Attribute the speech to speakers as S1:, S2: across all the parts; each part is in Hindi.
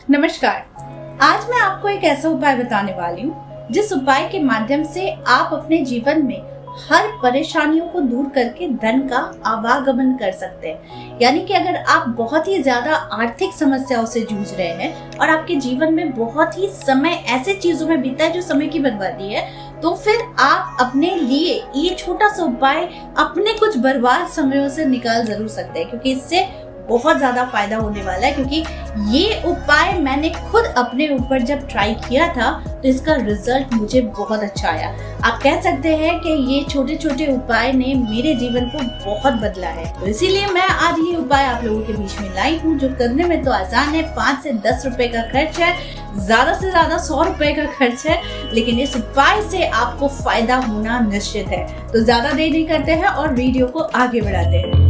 S1: नमस्कार। आज मैं आपको एक ऐसा उपाय बताने वाली हूँ जिस उपाय के माध्यम से आप अपने जीवन में हर परेशानियों को दूर करके धन का आवागमन कर सकते हैं। यानी कि अगर आप बहुत ही ज्यादा आर्थिक समस्याओं से जूझ रहे हैं और आपके जीवन में बहुत ही समय ऐसे चीजों में बीता है जो समय की बर्बादी है, तो फिर आप अपने लिए ये छोटा सा उपाय अपने कुछ बर्बाद समयों से निकाल जरूर सकते हैं, क्योंकि इससे बहुत ज्यादा फायदा होने वाला है। क्योंकि ये उपाय मैंने खुद अपने ऊपर जब ट्राई किया था तो इसका रिजल्ट मुझे बहुत अच्छा आया। आप कह सकते हैं कि ये छोटे छोटे उपाय ने मेरे जीवन को बहुत बदला है। तो इसीलिए मैं आज ये उपाय आप लोगों के बीच में लाई हूँ, जो करने में तो आसान है। 5 से 10 रुपए का खर्च है, ज्यादा से ज्यादा 100 रुपए का खर्च है, लेकिन इस उपाय से आपको फायदा होना निश्चित है। तो ज्यादा देर नहीं करते हैं और वीडियो को आगे बढ़ाते हैं।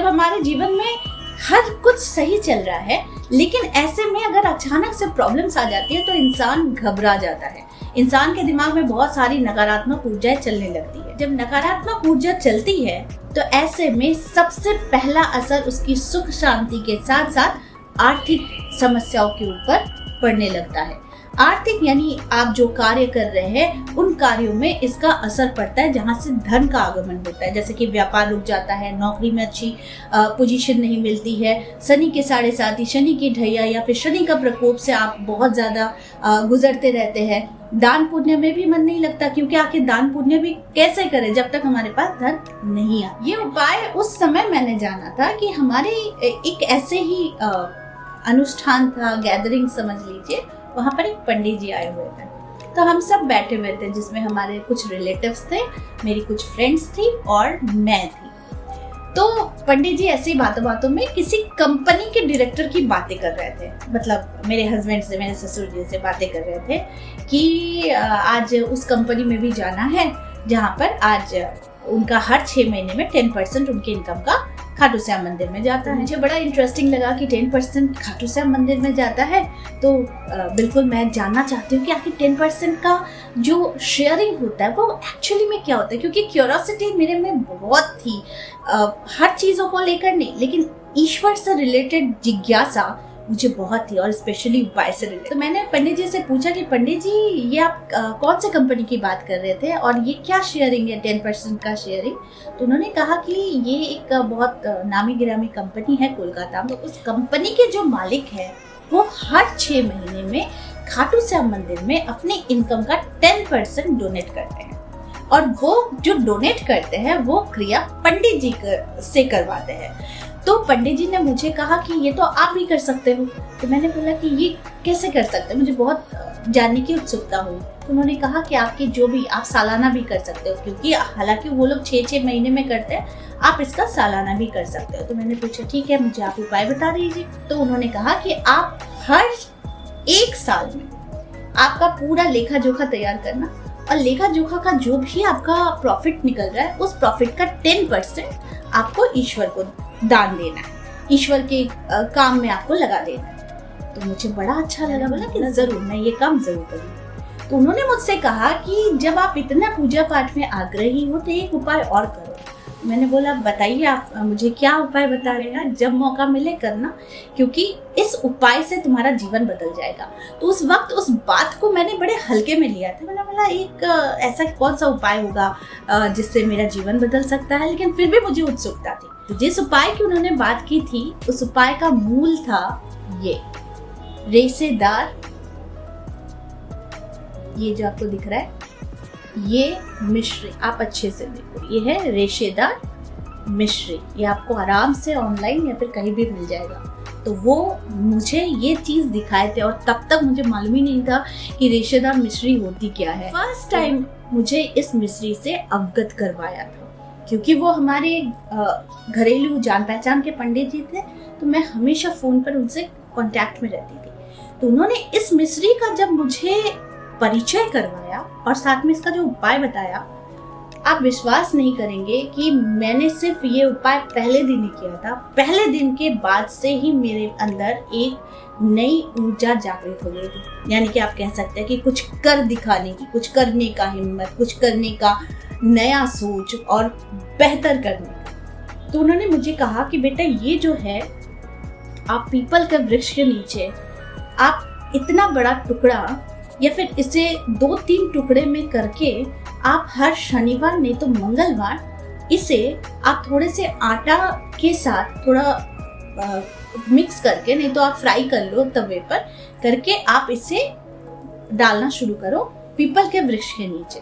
S1: हमारे जीवन में हर कुछ सही चल रहा है, लेकिन ऐसे में अगर अचानक से प्रॉब्लम्स आ जाती है तो इंसान घबरा जाता है। इंसान के दिमाग में बहुत सारी नकारात्मक ऊर्जाएं चलने लगती है। जब नकारात्मक ऊर्जा चलती है तो ऐसे में सबसे पहला असर उसकी सुख शांति के साथ साथ आर्थिक समस्याओं के ऊपर पड़ने लगता है। आर्थिक यानी आप जो कार्य कर रहे हैं उन कार्यों में इसका असर पड़ता है, जहां से धन का आगमन होता है। जैसे कि व्यापार रुक जाता है, नौकरी में अच्छी पोजीशन नहीं मिलती है, शनि के 7.5, शनि की ढैया या फिर शनि का प्रकोप से आप बहुत ज्यादा गुजरते रहते हैं। दान पुण्य में भी मन नहीं लगता, क्योंकि आखिर दान पुण्य भी कैसे करें जब तक हमारे पास धन नहीं आ। ये उपाय उस समय मैंने जाना था कि हमारे एक ऐसे ही अनुष्ठान था, गैदरिंग समझ लीजिए। वहाँ पर एक पंडित जी आए हुए थे, तो हम सब बैठे हुए थे, जिसमें हमारे कुछ रिलेटिव्स थे, मेरी कुछ फ्रेंड्स थी और मैं थी। तो पंडित जी ऐसी बातों बातों में किसी कंपनी के डायरेक्टर की बातें कर रहे थे। मतलब मेरे हस्बैंड से, मेरे ससुर जी से बातें कर रहे थे कि आज उस कंपनी में भी जाना है जहाँ पर आज उनका हर 6 महीने में 10% उनके इनकम का खाटू श्याम मंदिर में जाता है। मुझे बड़ा इंटरेस्टिंग लगा कि 10% खाटू श्याम मंदिर में जाता है, तो बिल्कुल मैं जानना चाहती हूँ कि आखिर 10% का जो शेयरिंग होता है वो एक्चुअली में क्या होता है। क्योंकि क्यूरियोसिटी मेरे में बहुत थी, हर चीज़ों को लेकर नहीं, लेकिन ईश्वर से रिलेटेड जिज्ञासा मुझे बहुत थी, और स्पेशली उपाय से रिलेटेड। तो मैंने पंडित जी से पूछा कि पंडित जी, ये आप कौन से कंपनी की बात कर रहे थे और ये क्या शेयरिंग है, 10% का शेयरिंग? तो उन्होंने कहा कि ये एक बहुत नामी गिरामी कंपनी है कोलकाता में। तो उस कंपनी के जो मालिक है वो हर 6 महीने में खाटू श्याम मंदिर में अपने इनकम का 10% डोनेट करते हैं, और वो जो डोनेट करते हैं वो क्रिया पंडित जी से करवाते हैं। तो पंडित जी ने मुझे कहा कि ये तो आप भी कर सकते हो। तो मैंने बोला कि ये कैसे कर सकते हैं, मुझे बहुत जानने की उत्सुकता हुई। तो उन्होंने कहा कि आपकी जो भी, आप सालाना भी कर सकते हो, क्योंकि हालांकि वो लोग 6-6 महीने में करते हैं, आप इसका सालाना भी कर सकते हो। तो मैंने पूछा ठीक है, मुझे आप उपाय बता दीजिए। तो उन्होंने कहा कि आप हर 1 साल में आपका पूरा लेखा जोखा तैयार करना, और लेखा जोखा का जो भी आपका प्रॉफिट निकल रहा है उस प्रॉफिट का 10% आपको ईश्वर को दान देना है, ईश्वर के काम में आपको लगा देना है। तो मुझे बड़ा अच्छा लगा, बोला कि जरूर मैं ये काम जरूर करूँगी। तो उन्होंने मुझसे कहा कि जब आप इतना पूजा पाठ में आग्रही हो तो एक उपाय और करो। मैंने बोला बताइए आप मुझे क्या उपाय बता रहे हैं, जब मौका मिले करना, क्योंकि इस उपाय से तुम्हारा जीवन बदल जाएगा। तो उस वक्त उस बात को मैंने बड़े हल्के में लिया था। मैंने बोला एक ऐसा कौन सा उपाय होगा जिससे मेरा जीवन बदल सकता है, लेकिन फिर भी मुझे उत्सुकता थी। तो जिस उपाय की उन्होंने बात की थी उस उपाय का मूल था ये रेशेदार, ये जो आपको दिख रहा है ये मिश्री, आप अच्छे से देखो, ये है रेशेदार मिश्री। ये आपको आराम से ऑनलाइन या फिर कहीं भी मिल जाएगा। तो वो मुझे ये चीज दिखाए थे, और तब तक मुझे मालूम ही नहीं था कि रेशेदार मिश्री होती क्या है। फर्स्ट टाइम मुझे इस मिश्री से अवगत करवाया था, क्योंकि वो हमारे घरेलू जान पहचान के पंडित जी थे, तो मैं हमेशा फोन पर उनसे कांटेक्ट में रहती थी। तो उन्होंने इस मिश्री का जब मुझे परिचय करवाया और साथ में इसका जो उपाय बताया, आप विश्वास नहीं करेंगे कि मैंने सिर्फ ये उपाय पहले दिन ही किया था। पहले दिन के बाद से ही मेरे अंदर एक नई ऊर्जा जागृत हो गई थी। यानी कि आप कह सकते हैं कि कुछ कर दिखाने की, कुछ करने का हिम्मत, कुछ करने का नया सोच और बेहतर करने का। तो उन्होंने मुझे कहा कि बेटा ये जो है, आप पीपल के वृक्ष के नीचे आप इतना बड़ा टुकड़ा या फिर इसे 2-3 टुकड़े में करके आप हर शनिवार नहीं तो मंगलवार इसे आप थोड़े से आटा के साथ थोड़ा मिक्स करके, नहीं तो आप फ्राई कर लो तवे पर करके, आप इसे डालना शुरू करो पीपल के वृक्ष के नीचे।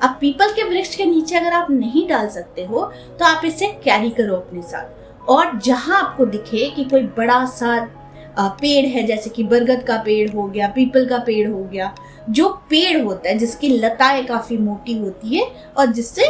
S1: अब पीपल के वृक्ष के नीचे अगर आप नहीं डाल सकते हो तो आप इसे कैरी करो अपने साथ, और जहां आपको दिखे कि कोई बड़ा सा पेड़ है, जैसे कि बरगद का पेड़ हो गया, पीपल का पेड़ हो गया, जो पेड़ होता है जिसकी लताएं काफी मोटी होती है और जिससे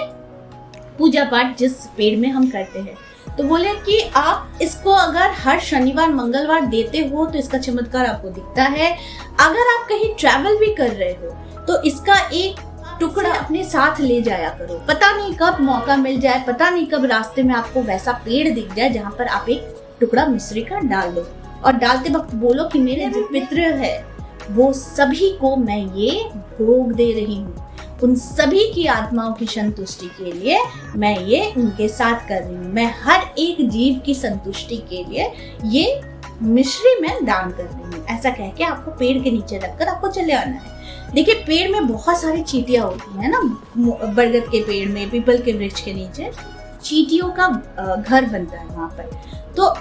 S1: पूजा पाठ जिस पेड़ में हम करते हैं, तो बोले कि आप इसको अगर हर शनिवार मंगलवार देते हो तो इसका चमत्कार आपको दिखता है। अगर आप कहीं ट्रैवल भी कर रहे हो तो इसका एक टुकड़ा अपने साथ ले जाया करो। पता नहीं कब मौका मिल जाए, पता नहीं कब रास्ते में आपको वैसा पेड़ दिख जाए जहाँ पर आप एक टुकड़ा मिश्री का डाल दो, और डालते वक्त बोलो कि मेरे जो पितृ है वो सभी को मैं ये भोग दे रही हूँ, उन सभी की आत्माओं की संतुष्टि के लिए मैं ये उनके साथ कर रही हूँ। मैं हर एक जीव की संतुष्टि के लिए ये मिश्री में दान कर रही हूँ। ऐसा कह के आपको पेड़ के नीचे रखकर आपको चले आना है। देखिए, पेड़ में बहुत सारी चींटियां होती हैं ना, बरगद के पेड़ में, पीपल के वृक्ष के नीचे चींटियों का घर बनता है वहां पर। तो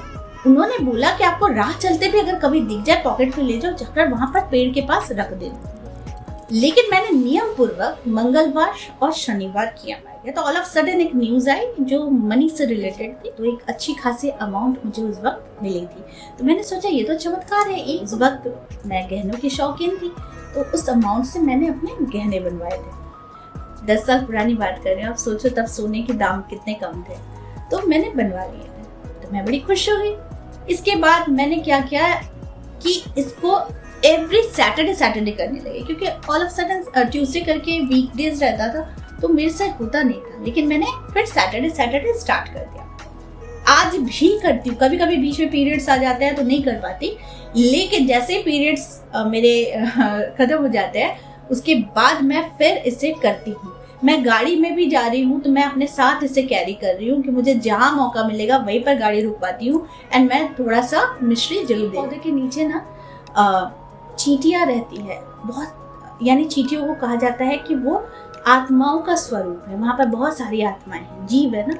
S1: उन्होंने बोला कि आपको राह चलते भी अगर कभी दिख जाए, पॉकेट में ले जाओ, जाकर वहां पर पेड़ के पास रख देना। लेकिन मैंने नियम पूर्वक मंगलवार और शनिवार किया है। तो ऑल ऑफ सडन एक न्यूज आई जो मनी से रिलेटेड थी, तो एक अच्छी खासी अमाउंट मुझे उस वक्त मिली थी। तो मैंने सोचा ये तो चमत्कार है। उस वक्त मैं गहनों की शौकीन थी, तो उस अमाउंट से मैंने अपने गहने बनवाए थे। 10 साल पुरानी बात कर रहे हैं, आप सोचो तब सोने के दाम कितने कम थे। तो मैंने बनवा लिए थे, तो मैं बड़ी खुश हो गई। इसके बाद मैंने क्या किया कि इसको एवरी सैटरडे करने लगे, क्योंकि ऑल ऑफ सडन ट्यूसडे करके वीकडेज रहता था तो मेरे से होता नहीं था। लेकिन मैंने फिर सैटरडे स्टार्ट कर दिया। आज भी करती हूँ, कभी कभी बीच में पीरियड्स आ जाते हैं तो नहीं कर पाती, लेकिन जैसे ही पीरियड्स मेरे खत्म हो जाते हैं उसके बाद मैं फिर इसे करती हूँ। मैं गाड़ी में भी जा रही हूँ तो मैं अपने साथ इसे कैरी कर रही हूँ कि मुझे जहाँ मौका मिलेगा वहीं पर गाड़ी रुकवाती हूँ, एंड मैं थोड़ा सा मिश्री जरूर दे। पौधे के नीचे ना चींटियां रहती है बहुत, यानी चींटियों को कहा जाता है कि वो आत्माओं का स्वरूप है। वहां पर बहुत सारी आत्माएं हैं, जीव है ना।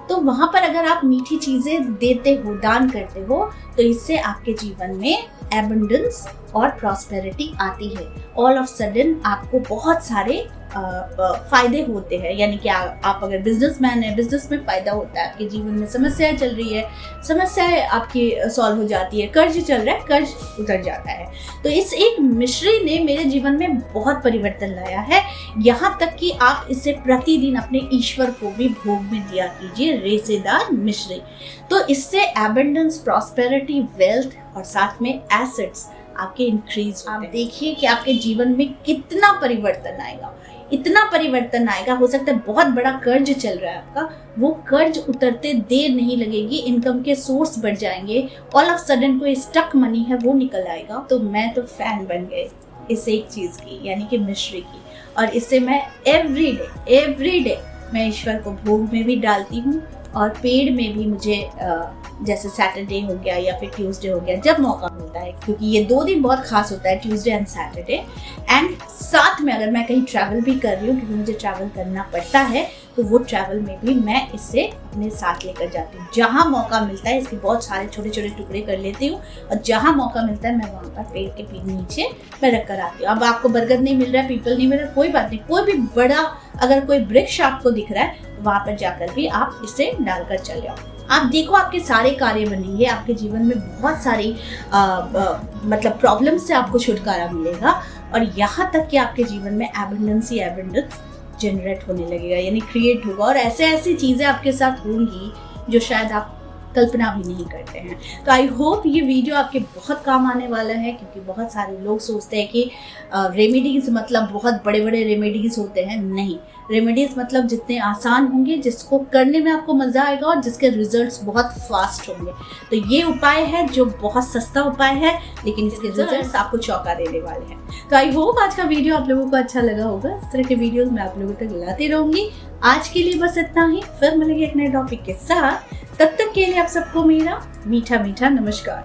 S1: तो वहां पर अगर आप मीठी चीजें देते हो, दान करते हो, तो इससे आपके जीवन में एबंडेंस और प्रॉस्पेरिटी आती है। ऑल ऑफ सडन आपको बहुत सारे फायदे होते हैं। यानी कि आप अगर बिजनेसमैन है, बिजनेस में फायदा होता है, आपके जीवन में समस्याएं चल रही है, समस्याएं आपकी सॉल्व हो जाती है, कर्ज चल रहा है, कर्ज उतर जाता है। तो इस एक मिश्री ने मेरे जीवन में बहुत परिवर्तन लाया है। यहाँ तक कि आप इसे प्रतिदिन अपने ईश्वर को भी भोग में दिया कीजिए, रेशेदार मिश्री। तो इससे एबंडेंस, प्रॉस्पेरिटी, वेल्थ और साथ में एसेट्स आपके इंक्रीज। आप देखिए कि आपके जीवन में कितना परिवर्तन आएगा, इतना परिवर्तन आएगा। हो सकता है बहुत बड़ा कर्ज चल रहा है आपका, वो कर्ज उतरते देर नहीं लगेगी, इनकम के सोर्स बढ़ जाएंगे, ऑल ऑफ सडन कोई स्टक मनी है वो निकल आएगा। तो मैं तो फैन बन गई इस एक चीज की, यानी कि मिश्री की, और इससे मैं एवरी डे मैं ईश्वर को भोग में भी डालती हूँ, और पेड़ में भी मुझे जैसे सैटरडे हो गया या फिर ट्यूसडे हो गया, जब मौका मिलता है, क्योंकि ये 2 दिन बहुत खास होता है, ट्यूसडे एंड सैटरडे। एंड साथ में अगर मैं कहीं ट्रैवल भी कर रही हूँ, क्योंकि मुझे ट्रैवल करना पड़ता है, तो वो ट्रैवल में भी मैं इसे अपने साथ लेकर जाती हूँ। जहाँ मौका मिलता है इसके बहुत सारे छोटे छोटे टुकड़े कर लेती हूँ, और जहाँ मौका मिलता है मैं वहाँ पर पेड़ के नीचे मैं रख कर आती हूँ। अब आपको बरगद नहीं मिल रहा है, पीपल नहीं मिल रहा है, कोई बात नहीं, कोई भी बड़ा अगर कोई वृक्ष आपको दिख रहा है, वहां पर जाकर भी आप इसे डालकर चले आओ। आप देखो आपके सारे कार्य बनेंगे, आपके जीवन में बहुत सारी मतलब प्रॉब्लम से आपको छुटकारा मिलेगा, और यहाँ तक कि आपके जीवन में एबंडेंस जनरेट होने लगेगा, यानी क्रिएट होगा, और ऐसे ऐसी चीजें आपके साथ होंगी जो शायद आप कल्पना भी नहीं करते हैं। तो आई होप ये वीडियो आपके बहुत काम आने वाला है, क्योंकि बहुत सारे लोग सोचते हैं कि रेमेडीज़ मतलब बहुत बड़े बड़े रेमेडीज़ होते हैं। नहीं, रेमेडीज़ मतलब जितने आसान होंगे, जिसको करने में आपको मज़ा आएगा और जिसके रिजल्ट्स बहुत फास्ट होंगे। तो ये उपाय है जो बहुत सस्ता उपाय है, लेकिन इसके रिजल्ट्स आपको चौंका देने वाले हैं। तो आई होप आज का वीडियो आप लोगों को अच्छा लगा होगा। इस तरह के वीडियोस मैं आप लोगों तक लाती रहूंगी। आज के लिए बस इतना ही, फिर मिलेंगे एक नए टॉपिक के साथ। तब तक के लिए आप सबको मेरा मीठा मीठा नमस्कार।